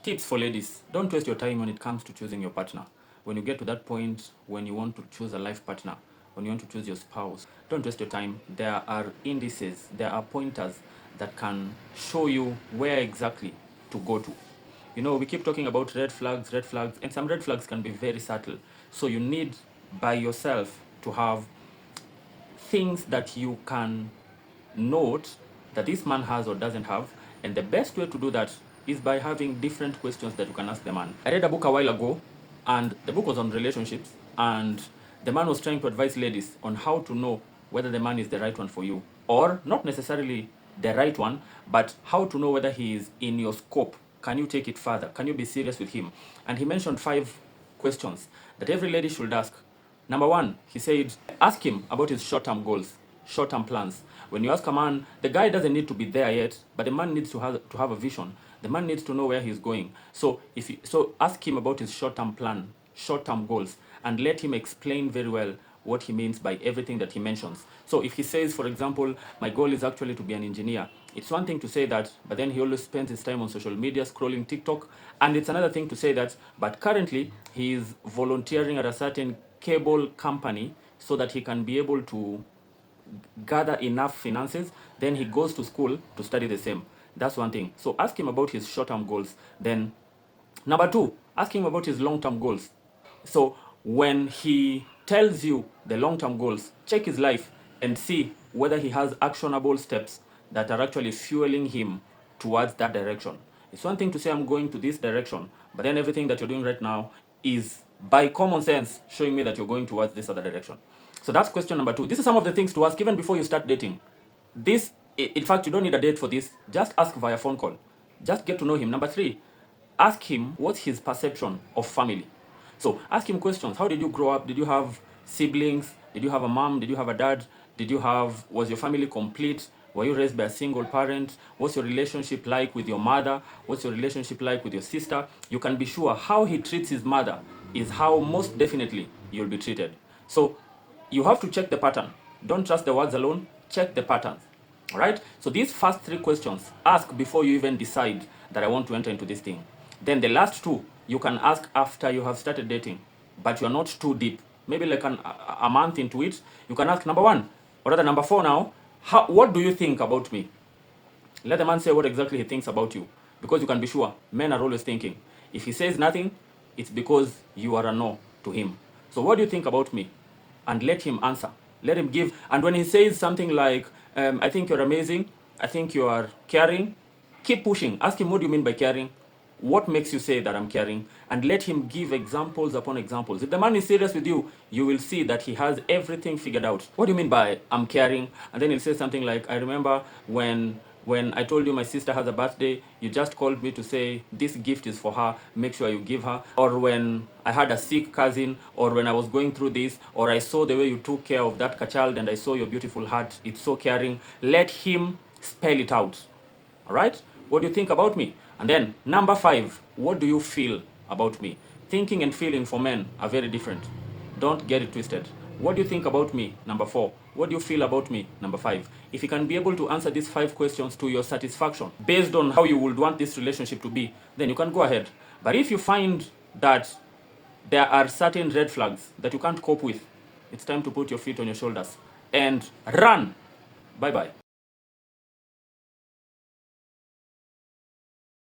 Tips for ladies: don't waste your time when it comes to choosing your partner. When you get to that point when you want to choose a life partner, when you want to choose your spouse, don't waste your time. There are indices, there are pointers that can show you where exactly to go to. You know, we keep talking about red flags, and some red flags can be very subtle. So you need by yourself to have things that you can note that this man has or doesn't have. And the best way to do that is by having different questions that you can ask the man. I read a book a while ago, and the book was on relationships, and the man was trying to advise ladies on how to know whether the man is the right one for you, or not necessarily the right one, but how to know whether he is in your scope. Can you take it further? Can you be serious with him? And he mentioned 5 questions that every lady should ask. Number 1, he said, ask him about his short-term goals, short-term plans. When you ask a man, the guy doesn't need to be there yet, but the man needs to have a vision. The man needs to know where he's going. So ask him about his short-term plan, short-term goals, and let him explain very well what he means by everything that he mentions. So if he says, for example, my goal is actually to be an engineer, it's one thing to say that, but then he always spends his time on social media scrolling TikTok. And it's another thing to say that, but currently he is volunteering at a certain cable company so that he can be able to gather enough finances. Then he goes to school to study the same. That's one thing. So ask him about his short-term goals. Then number 2, ask him about his long-term goals. So when he tells you the long-term goals, check his life and see whether he has actionable steps that are actually fueling him towards that direction. It's one thing to say, I'm going to this direction, but then everything that you're doing right now is, by common sense, showing me that you're going towards this other direction. So that's question number 2. This is some of the things to ask even before you start dating. This, in fact, you don't need a date for this. Just ask via phone call. Just get to know him. Number 3, ask him what's his perception of family. So ask him questions. How did you grow up? Did you have siblings? Did you have a mom? Did you have a dad? Was your family complete? Were you raised by a single parent? What's your relationship like with your mother? What's your relationship like with your sister? You can be sure how he treats his mother is how most definitely you'll be treated. So you have to check the pattern. Don't trust the words alone. Check the patterns. All right? So these first 3 questions, ask before you even decide that I want to enter into this thing. Then the last 2, you can ask after you have started dating, but you're not too deep. Maybe like a month into it, you can ask number 1, or rather number 4 now, what do you think about me? Let the man say what exactly he thinks about you, because you can be sure men are always thinking. If he says nothing, it's because you are a no to him. So what do you think about me? And let him answer. Let him give. And when he says something like, I think you're amazing, I think you are caring, keep pushing. Ask him, what do you mean by caring? What makes you say that I'm caring? And let him give examples upon examples. If the man is serious with you, you will see that he has everything figured out. What do you mean by I'm caring? And then he'll say something like, I remember when I told you my sister has a birthday, you just called me to say this gift is for her, make sure you give her. Or when I had a sick cousin, or when I was going through this, or I saw the way you took care of that child and I saw your beautiful heart, it's so caring. Let him spell it out. All right? What do you think about me? And then number 5, what do you feel about me? Thinking and feeling for men are very different. Don't get it twisted. What do you think about me? Number 4. What do you feel about me? Number 5. If you can be able to answer these 5 questions to your satisfaction, based on how you would want this relationship to be, then you can go ahead. But if you find that there are certain red flags that you can't cope with, it's time to put your feet on your shoulders and run. Bye-bye.